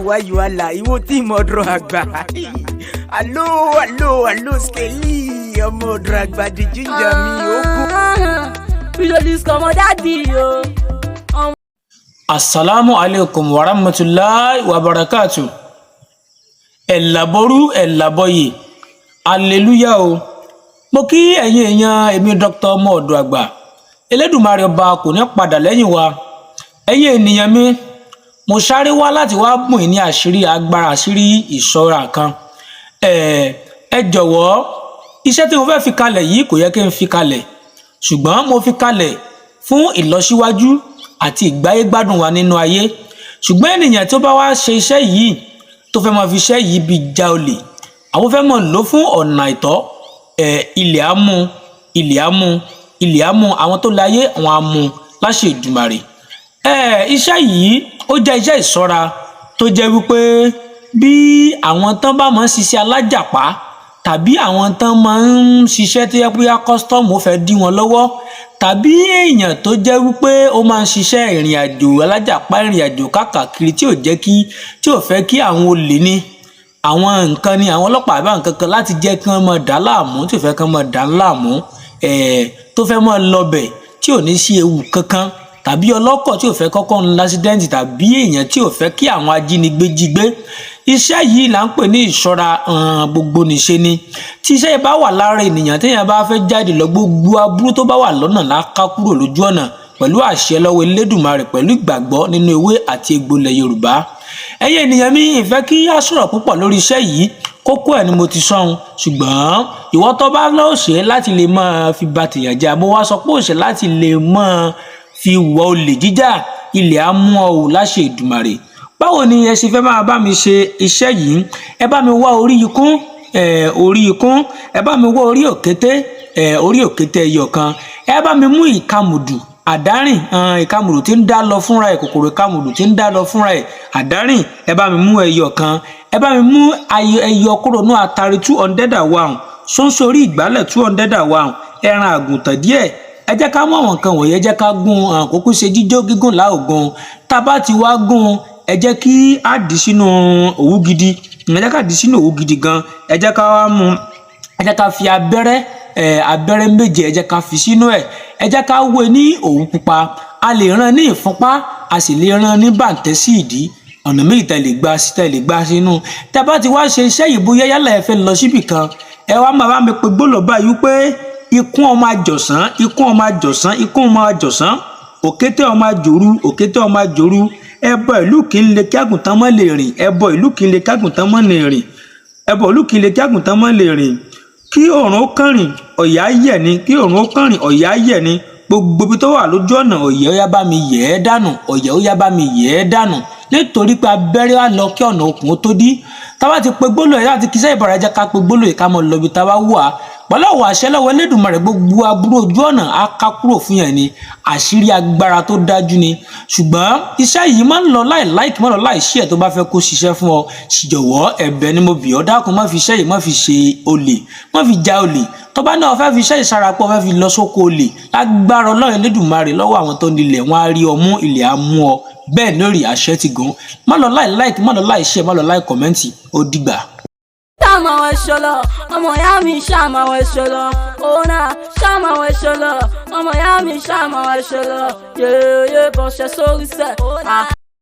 wáyù àlà ìwọ tí mo dúró àgbà. Allo skeli ọmọ ọdún àgbà di jíjà mi ogun. Release come daddy yo. Assalamu alaikum wa rahmatullahi wa barakatuh. Ẹ̀làbọ̀rú ẹ̀làbọ̀yè. Hallelujah o. Mo kí ẹ̀yin èèyàn èmi Dr. ọmọ ọ̀dọ̀ àgbà. Elédùmarè ọba kò ní padà lẹ́yìn wa. Ẹ̀yin ènìyàn mi, mo sáré wá láti wá bùn ní àṣírí agbára àṣírí ìṣọ́ra kan. Ẹ jọ̀wọ́, iṣẹ́ tí mo fẹ́ fi kalẹ̀ yìí kò yẹ kí n fi kalẹ̀. Ṣùgbọ́n mo fi kalẹ̀ fún ìlọsíwájú àti ìgbáyé gbádùn wa nínú ayé. Ṣùgbọ́n ènìyàn tó bá wá ṣe iṣẹ́ yìí tó fẹ́ máa fi iṣẹ́ yìí bí ja olè, àwọn fẹ́ máa lò fún ọ̀nà àìtọ́, ilẹ̀ á mú àwọn tó láyé àwọn á mú láṣẹ Èdùmàrè. Iṣẹ́ yìí ó jẹ́ iṣẹ́ ìṣọ́ra tó jẹ́ wípé bí àwọn tán bá máa ń ṣiṣẹ́ alájàpá tàbí àwọn tán máa ń ṣiṣẹ́ tó yẹ pé kọ́sítọ́ọ̀mù fẹ́ dí wọn lọ́wọ́, tàbí èèyàn tó jẹ́ wípé ó máa ń ṣiṣẹ́ ìrìn àjò alájàpá, ìrìn àjò káàkiri tí ò fẹ́ kí àwọn olè ní àwọn nǹkan ni àwọn ọlọ́pàá àbá nǹkan kan láti jẹ́ kí wọ́n máa dà láàmú, tí ò fẹ́ kí wọ́n máa dà láàmú, tó fẹ́ máa lọbẹ̀ tí ò ní sí ewu kankan, tàbí ọlọ́kọ̀ tí ò fẹ́ kọ́kọ́ ń lásídẹ́ǹtì, tàbí èèyàn tí ò fẹ́ kí àwọn ajínigbé jí gbé. Iṣẹ́ yìí là ń pè ní ìṣọ́ra gbogbo nìṣe ni. Tí iṣẹ́ yìí bá wà lára ènìyàn téèyàn bá fẹ́ jáde lọ, gbogbo aburú tó bá wà lọ́nà la ká kúrò lójú ọ̀nà pẹ̀lú àṣẹ lọ́wọ́ Elédùmarè, pẹ̀lú ìgbàgbọ́ nínú ewé àti egbò ilẹ̀ Yorùbá. Ẹ̀yin ènìyàn mi, ìfẹ́ kí á sọ̀rọ̀ púpọ̀ lórí iṣẹ́ yìí, kókó ẹ̀ ni mo ti sọ̀hún. Ṣùgbọ́n ìwọ tó bá lọ́ọ́ ṣe láti lè máa fi ba tèèyàn jẹ́, àbó wá sọ pé ó ṣe láti lè máa fi wọ olè jíjà, ilẹ̀ á mú ọ ò láṣẹ Èdùmàrè. Báwo ni ẹ ṣe fẹ́ máa bá mi ṣe iṣẹ́ yìí? Ẹ bá mi wá orí ikún, ẹ bá mi wá orí òkété ẹyọ kan, ẹ bá mi mú ìkamùdù àdárìn, ìkamùdù tí ń dá lọ fúnra ẹ̀, kòkòrò ìkamùdù tí ń dá lọ fúnra ẹ̀, àdárìn, ẹ bá mi mú ẹyọ kan, ẹ bá mi mú ẹyọ kórónú àtàrí 201, ṣóńṣó orí ìgbálẹ̀ 201, ẹran àgùntàn díẹ̀. Ẹ jẹ́ ká mú àwọn nǹkan wọ̀nyí, ẹ jẹ́ ká gún kókó ṣe jíjó gígùn láògùn. Tá a bá ti wá gún, ẹ jẹ́ kí á dì sínú òwú gidi, ẹ jẹ́ ká dì sínú òwú gidi gan. Ẹ jẹ́ ká wá mú, ẹ jẹ́ ká fi abẹ́rẹ́ méje, ẹ jẹ́ ká fi sínú ẹ̀. Ẹ jẹ́ ká wé ní òwú pupa. A lè rán ní ìfúnpá, a sì lè rán ní bàǹtẹ́ sí ìdí. Ọ̀nà méjì tẹ́ lè gbà sínú. Tá a bá ti wá ṣe iṣẹ́ yìí, bóyá yálà ẹ fẹ́ lọ síbì kan, ẹ wá máa bá mi pe gbólóhùn báyìí pé ikún ọmọ àjọ̀sán, ikún ọmọ àjọ̀sán, ikún ọmọ àjọ̀sán, òkété ọmọ àjòrú, òkété ọmọ àjòrú. Ẹbọ ìlú kì í le kí àgùntàn mọ́ lè rìn, ẹbọ ìlú kì í le kí àgùntàn mọ́ lè rìn, ẹbọ ìlú kì í le kí àgùntàn mọ́ lè rìn. Kí òòrùn ó kànrìn ọ̀yà yẹ̀ ni, kí òòrùn ó kànrìn ọ̀yà yẹ̀ ni. Gbogbo ibi tó wà lójú ọ̀nà ọ̀yẹ́ ó yá bá mi yẹ̀ ẹ́ dànù, ọ̀yẹ́ ó yá bá mi yẹ̀ ẹ́ dànù, nítorí pé abẹ́rẹ́ á lọ kí ọ̀nà òkun ó tó dí. Tá bá ti pe gbólóhùn láti kí iṣẹ́ ìbára jẹ́ ká pe gbólóhùn ká mọ̀ lọ ibi tá bá wà. Pẹ̀lú àṣẹ lọ́wọ́ Elédùmarè, gbogbo aburú ojú ọ̀nà á ká kúrò fún yẹn ni. Àṣírí agbára tó dájú ni. Ṣùgbọ́n iṣẹ́ yìí máa ń lọ láì máa lọ láì ṣí ẹ̀ tó bá fẹ́ kó ṣiṣẹ́ fún ọ. Jọ̀wọ́ ẹ̀bẹ̀ ni mo bì ọ́, dákun má fi iṣẹ́ yìí má fi ṣe olè, má fi ja olè. Tó bá náà fẹ́ fi iṣẹ́ ìsarapọ̀ fẹ́ fi lọ sóko olè, lágbára Ọlọ́run Elédùmarè lọ́wọ́ àwọn tó nílẹ̀, wọ́n á rí ọ mú, ilẹ̀ á mú ọ. Bẹ́ẹ̀ lórí àṣẹ ti gùn. Má lọ láì like, má lọ láì share, má lọ láì kọ̀mẹ́ǹtì. Ó dìgbà. Ṣáàmà wẹ̀ ṣọlọ, ọmọ ìyá mi ṣáàmà wẹ̀ ṣọlọ, ọ̀nà ṣáàmà wẹ̀ ṣọlọ, ọmọ ìyá mi ṣáàmà wẹ̀ ṣọlọ, yèyé bọ̀ṣẹ̀ sórí sẹ̀.